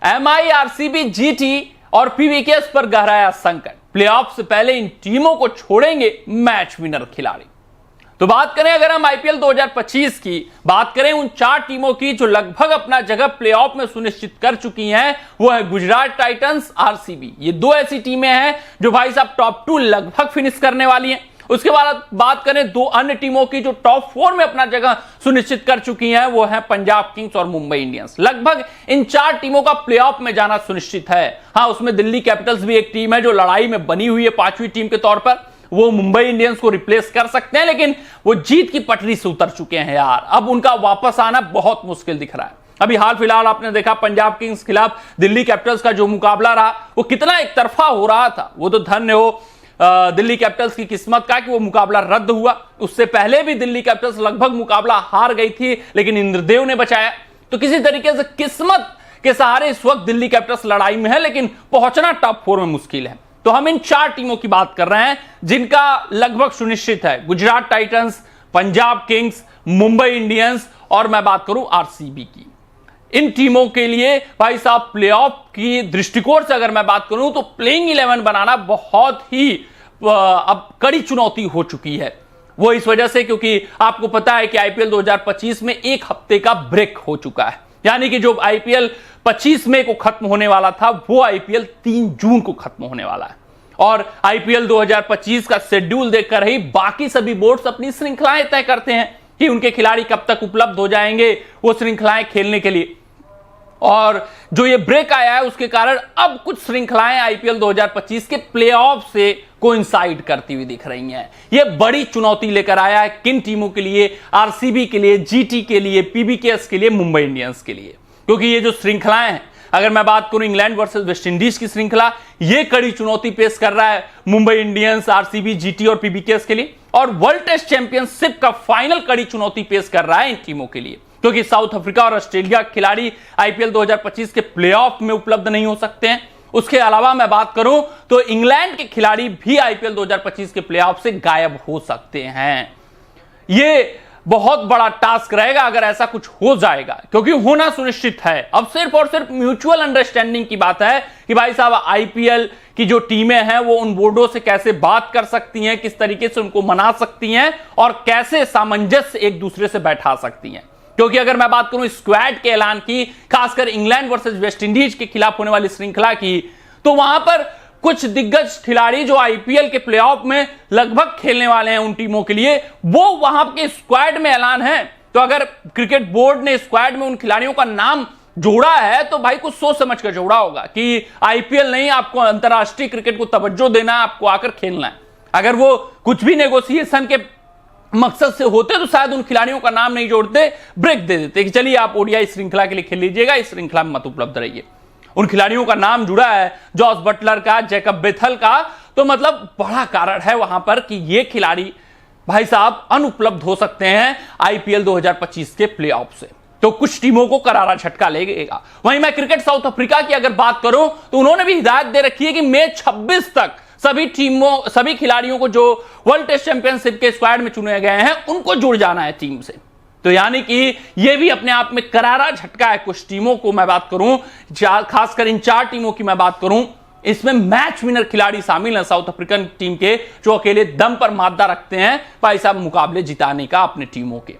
MI, RCB, GT और PBKS पर गहराया संकट। प्लेऑफ से पहले इन टीमों को छोड़ेंगे मैच विनर खिलाड़ी। तो बात करें अगर हम आईपीएल 2025 की बात करें उन 4 टीमों की जो लगभग अपना जगह प्लेऑफ में सुनिश्चित कर चुकी हैं, वो है गुजरात टाइटंस, आरसीबी। ये 2 ऐसी टीमें हैं जो भाई साहब टॉप 2 लगभग फिनिश करने वाली हैं। उसके बाद बात करें 2 अन्य टीमों की जो टॉप 4 में अपना जगह सुनिश्चित कर चुकी हैं, वो है पंजाब किंग्स और मुंबई इंडियंस। लगभग इन 4 टीमों का प्लेऑफ में जाना सुनिश्चित है। हां, उसमें दिल्ली कैपिटल्स भी एक टीम है जो लड़ाई में बनी हुई है 5वीं टीम के तौर पर। वो मुंबई इंडियंस को रिप्लेस कर सकते हैं, लेकिन वो जीत की पटरी से उतर चुके हैं यार। अब उनका वापस आना बहुत मुश्किल दिख रहा है। अभी हाल फिलहाल आपने देखा पंजाब किंग्स खिलाफ दिल्ली कैपिटल्स का जो मुकाबला रहा, वो कितना एक तरफा हो रहा था। वो तो धन्य हो दिल्ली कैपिटल्स की किस्मत का कि वो मुकाबला रद्द हुआ। उससे पहले भी दिल्ली कैपिटल्स लगभग मुकाबला हार गई थी, लेकिन इंद्रदेव ने बचाया। तो किसी तरीके से किस्मत के सहारे इस वक्त दिल्ली कैपिटल्स लड़ाई में है, लेकिन पहुंचना टॉप 4 में मुश्किल है। तो हम इन 4 टीमों की बात कर रहे हैं जिनका लगभग सुनिश्चित है Gujarat Titans, Punjab Kings, Mumbai Indians और मैं बात करूं आरसीबी की। इन टीमों के लिए भाई साहब प्लेऑफ की दृष्टिकोण से अगर मैं बात करूं तो प्लेइंग 11 बनाना बहुत ही अब कड़ी चुनौती हो चुकी है। वो इस वजह से क्योंकि आपको पता है कि आईपीएल 2025 में 1 हफ्ते का ब्रेक हो चुका है। यानी कि जो आईपीएल 25 मई को खत्म होने वाला था, वो आईपीएल 3 जून को खत्म होने वाला है। और आईपीएल 2025 का शेड्यूल देखकर ही बाकी सभी बोर्ड्स अपनी श्रृंखलाएं तय करते हैं कि उनके खिलाड़ी कब तक उपलब्ध हो जाएंगे वो श्रृंखलाएं खेलने के लिए। और जो ये ब्रेक आया है उसके कारण अब कुछ श्रृंखलाएं आईपीएल 2025 के प्लेऑफ से कोइंसाइड करती हुई दिख रही हैं। ये बड़ी चुनौती लेकर आया है किन टीमों के लिए? आरसीबी के लिए, जीटी के लिए, पीवीकेएस के लिए, मुंबई इंडियंस के लिए। क्योंकि ये जो श्रृंखलाएं हैं, अगर मैं बात करूं इंग्लैंड वर्सेस वेस्ट इंडीज की श्रृंखला, ये कड़ी चुनौती पेश कर रहा है मुंबई इंडियंस, आरसीबी, जीटी और पीवीकेएस के लिए। और वर्ल्ड टेस्ट चैंपियनशिप का फाइनल कड़ी चुनौती पेश कर रहा है इन टीमों के लिए, क्योंकि साउथ अफ्रीका और ऑस्ट्रेलिया के खिलाड़ी आईपीएल 2025 के प्लेऑफ में उपलब्ध नहीं हो सकते हैं। उसके अलावा मैं बात करूं तो इंग्लैंड के खिलाड़ी भी आईपीएल 2025 के प्लेऑफ से गायब हो सकते हैं। ये बहुत बड़ा टास्क रहेगा अगर ऐसा कुछ हो जाएगा, क्योंकि होना सुनिश्चित है। अब सिर्फ और सिर्फ म्यूचुअल अंडरस्टैंडिंग की बात है कि भाई साहब आईपीएल की जो टीमें हैं वो उन बोर्डों से कैसे बात कर सकती हैं, किस तरीके से उनको मना सकती हैं और कैसे सामंजस्य एक दूसरे से बैठा सकती हैं। क्योंकि अगर मैं बात करूं स्क्वाड के ऐलान की, खासकर इंग्लैंड वर्सेस वेस्ट इंडीज के खिलाफ होने वाली श्रृंखला की, तो वहां पर कुछ दिग्गज खिलाड़ी जो आईपीएल के प्लेऑफ में लगभग खेलने वाले हैं उन टीमों के लिए, वो वहां के स्क्वाड में ऐलान है। तो अगर क्रिकेट बोर्ड ने स्क्वाड में उन खिलाड़ियों का नाम जोड़ा है तो भाई कुछ सोच समझ कर जोड़ा होगा कि आईपीएल नहीं, आपको अंतरराष्ट्रीय क्रिकेट को तवज्जो देना है, आपको आकर खेलना है। अगर वो कुछ भी नेगोशिएशन के मकसद से होते तो शायद उन खिलाड़ियों का नाम नहीं जोड़ते, ब्रेक दे देते कि चलिए आप ओडीआई श्रृंखला के लिए खेल लीजिएगा, इस श्रृंखला में मत उपलब्ध रहिए। उन खिलाड़ियों का नाम जुड़ा है जॉस बटलर का, जैकब बेथल का, तो मतलब बड़ा कारण है वहां पर कि ये खिलाड़ी भाई साहब अनुपलब्ध हो सकते हैं आईपीएल 2025 के प्लेऑफ से। तो कुछ टीमों को करारा झटका लगेगा। वहीं मैं क्रिकेट साउथ अफ्रीका की अगर बात करूं तो उन्होंने भी हिदायत दे रखी है कि मई 26 तक सभी खिलाड़ियों को जो वर्ल्ड टेस्ट चैंपियनशिप के स्क्वाड में चुने गए हैं उनको जुड़ जाना है टीम से। तो यानी कि यह भी अपने आप में करारा झटका है कुछ टीमों को। मैं बात करूं खासकर इन 4 टीमों की मैं बात करूं, इसमें मैच विनर खिलाड़ी शामिल हैं साउथ अफ्रीकन टीम के, जो अकेले दम पर मादा रखते हैं भाई साहब मुकाबले जिताने का अपने टीमों के।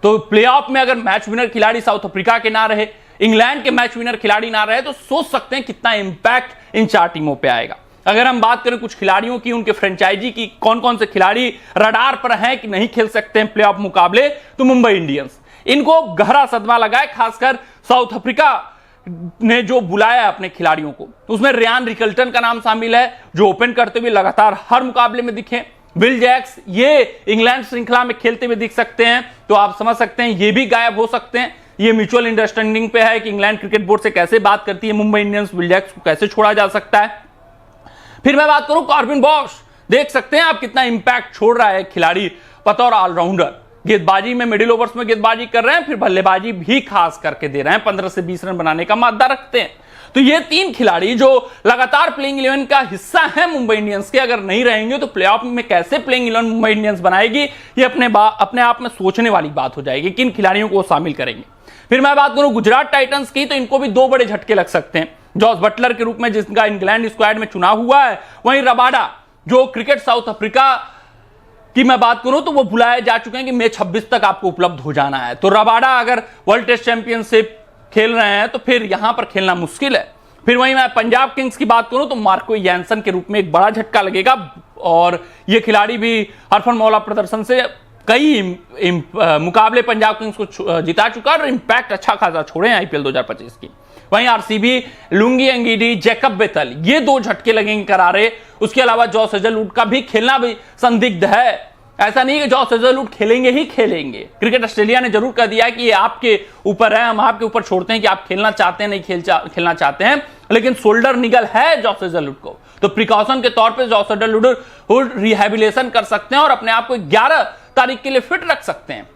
तो प्लेऑफ में अगर मैच विनर खिलाड़ी साउथ अफ्रीका के ना रहे, इंग्लैंड के मैच विनर खिलाड़ी ना रहे, तो सोच सकते हैं कितना इंपैक्ट इन 4 टीमों पर आएगा। अगर हम बात करें कुछ खिलाड़ियों की, उनके फ्रेंचाइजी की, कौन कौन से खिलाड़ी रडार पर हैं कि नहीं खेल सकते हैं प्लेऑफ मुकाबले, तो मुंबई इंडियंस, इनको गहरा सदमा लगा है। खासकर साउथ अफ्रीका ने जो बुलाया अपने खिलाड़ियों को, उसमें रियान रिकल्टन का नाम शामिल है, जो ओपन करते हुए लगातार हर मुकाबले में दिखे। विल जैक्स ये इंग्लैंड श्रृंखला में खेलते हुए दिख सकते हैं, तो आप समझ सकते हैं ये भी गायब हो सकते हैं। ये म्यूचुअल अंडरस्टैंडिंग पे है कि इंग्लैंड क्रिकेट बोर्ड से कैसे बात करती है मुंबई इंडियंस, विल जैक्स को कैसे छोड़ा जा सकता है। फिर मैं बात करूं कॉर्बिन बॉश, देख सकते हैं आप कितना इंपैक्ट छोड़ रहा है खिलाड़ी बतौर ऑलराउंडर। गेंदबाजी में मिडिल ओवर्स में गेंदबाजी कर रहे हैं, फिर बल्लेबाजी भी खास करके दे रहे हैं, 15 से 20 रन बनाने का मादा रखते हैं। तो ये 3 खिलाड़ी जो लगातार प्लेइंग 11 का हिस्सा है मुंबई इंडियंस के, अगर नहीं रहेंगे तो प्लेऑफ में कैसे प्लेइंग 11 मुंबई इंडियंस बनाएगी, ये अपने आप में सोचने वाली बात हो जाएगी किन खिलाड़ियों को शामिल करेंगे। फिर मैं बात करूं गुजरात टाइटंस की, तो इनको भी 2 बड़े झटके लग सकते हैं। जॉस बटलर के रूप में जिसका इंग्लैंड स्क्वाड में चुनाव हुआ है, वहीं रबाडा जो क्रिकेट साउथ अफ्रीका की मैं बात करूं तो वो बुलाए जा चुके हैं कि मई 26 तक आपको उपलब्ध हो जाना है। तो रबाडा अगर वर्ल्ड टेस्ट चैंपियनशिप खेल रहे हैं तो फिर यहां पर खेलना मुश्किल है। फिर वहीं मैं पंजाब किंग्स की बात करूं तो मार्को यानसन के रूप में एक बड़ा झटका लगेगा, और ये खिलाड़ी भी हरफनमौला प्रदर्शन से कई मुकाबले पंजाब किंग्स को जिता चुका और इंपैक्ट अच्छा खासा छोड़े हैं आईपीएल 2025 की। वहीं RCB Lungi Ngidi, Jacob Bethell, ये 2 झटके लगेंगे करारे। उसके अलावा जॉस हेजलवुड का भी खेलना भी संदिग्ध है। ऐसा नहीं है कि जॉस हेजलवुड खेलेंगे ही खेलेंगे। क्रिकेट ऑस्ट्रेलिया ने जरूर कह दिया है कि ये आपके ऊपर है, हम आपके ऊपर छोड़ते हैं कि आप खेलना चाहते हैं नहीं खेलना चाहते हैं, लेकिन शोल्डर निगल है जॉस हेजलवुड को, तो प्रिकॉशन के तौर पे जॉस हेजलवुड रिहैबिलिटेशन कर सकते हैं और अपने आप को 11 तारीख के लिए फिट रख सकते हैं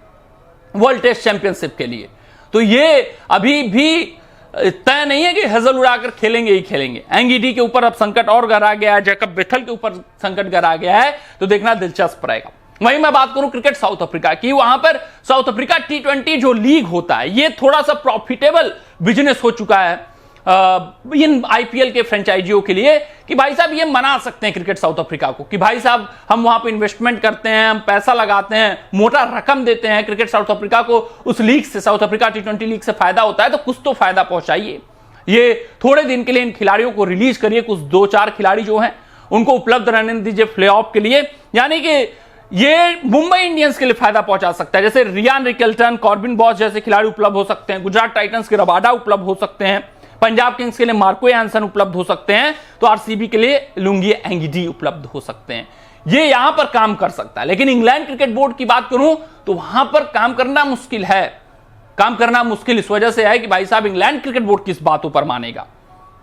वर्ल्ड टेस्ट चैंपियनशिप के लिए। तो ये अभी भी तय नहीं है कि हेजलवुड आकर खेलेंगे ही खेलेंगे। एंगीडी के ऊपर अब संकट और गहरा गया है, जैकब बेथल के ऊपर संकट गहरा गया है, तो देखना दिलचस्प रहेगा। वहीं मैं बात करूं क्रिकेट साउथ अफ्रीका की, वहां पर साउथ अफ्रीका T20 जो लीग होता है, ये थोड़ा सा प्रॉफिटेबल बिजनेस हो चुका है इन आईपीएल के फ्रेंचाइजियों के लिए, कि भाई साहब ये मना सकते हैं क्रिकेट साउथ अफ्रीका को कि भाई साहब हम वहां पे इन्वेस्टमेंट करते हैं, हम पैसा लगाते हैं, मोटा रकम देते हैं क्रिकेट साउथ अफ्रीका को, उस लीग से, साउथ अफ्रीका T20 लीग से फायदा होता है, तो कुछ तो फायदा पहुंचाइए। ये थोड़े दिन के लिए इन खिलाड़ियों को रिलीज करिए, कुछ 2-4 खिलाड़ी जो हैं उनको उपलब्ध रहने दीजिए प्ले ऑफ के लिए, यानी कि ये मुंबई इंडियंस के लिए फायदा पहुंचा सकता है। जैसे रियान रिकेल्टन, कॉर्बिन बॉस जैसे खिलाड़ी उपलब्ध हो सकते हैं, गुजरात टाइटंस के रबाडा उपलब्ध हो सकते हैं, पंजाब किंग्स के लिए मार्को यानसन उपलब्ध हो सकते हैं, तो आरसीबी के लिए लुंगी एंगीडी उपलब्ध हो सकते हैं। ये यहां पर काम कर सकता है। लेकिन इंग्लैंड क्रिकेट बोर्ड की बात करूं तो वहां पर काम करना मुश्किल है। काम करना मुश्किल इस वजह से है कि भाई साहब इंग्लैंड क्रिकेट बोर्ड किस बातों पर मानेगा,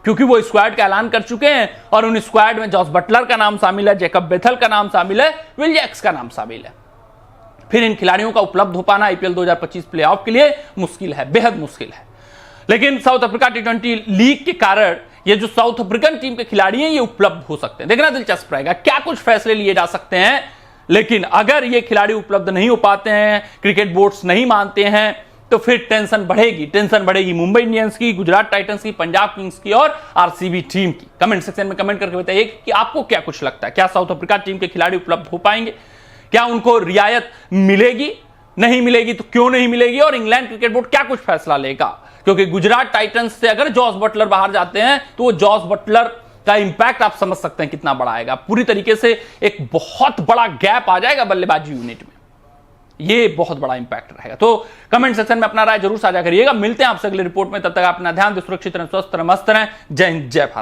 क्योंकि वो स्क्वाड का ऐलान कर चुके हैं और उन स्क्वाड में जॉस बटलर का नाम शामिल है, जैकब बेथल का नाम शामिल है, विल जैक्स का नाम शामिल है। फिर इन खिलाड़ियों का उपलब्ध हो पाना आईपीएल 2025 प्लेऑफ के लिए मुश्किल है, बेहद मुश्किल है। लेकिन साउथ अफ्रीका T20 लीग के कारण ये जो साउथ अफ्रीकन टीम के खिलाड़ी हैं ये उपलब्ध हो सकते हैं। देखना दिलचस्प रहेगा क्या कुछ फैसले लिए जा सकते हैं। लेकिन अगर ये खिलाड़ी उपलब्ध नहीं हो पाते हैं, क्रिकेट बोर्ड्स नहीं मानते हैं, तो फिर टेंशन बढ़ेगी मुंबई इंडियंस की, गुजरात टाइटंस की, पंजाब किंग्स की और आरसीबी टीम की। कमेंट सेक्शन में कमेंट करके बताइए कि आपको क्या कुछ लगता है, क्या साउथ अफ्रीका टीम के खिलाड़ी उपलब्ध हो पाएंगे, क्या उनको रियायत मिलेगी, नहीं मिलेगी तो क्यों नहीं मिलेगी, और इंग्लैंड क्रिकेट बोर्ड क्या कुछ फैसला लेगा। क्योंकि गुजरात टाइटंस से अगर जॉस बटलर बाहर जाते हैं तो वो जॉस बटलर का इंपैक्ट आप समझ सकते हैं कितना बड़ा आएगा। पूरी तरीके से एक बहुत बड़ा गैप आ जाएगा बल्लेबाजी यूनिट में, ये बहुत बड़ा इंपैक्ट रहेगा। तो कमेंट सेक्शन में अपना राय जरूर साझा करिएगा। मिलते हैं आपसे अगली रिपोर्ट में, तब तक अपना ध्यान दें, सुरक्षित रहें, स्वस्थ रहें, मस्त रहें। जय हिंद, जय भारत।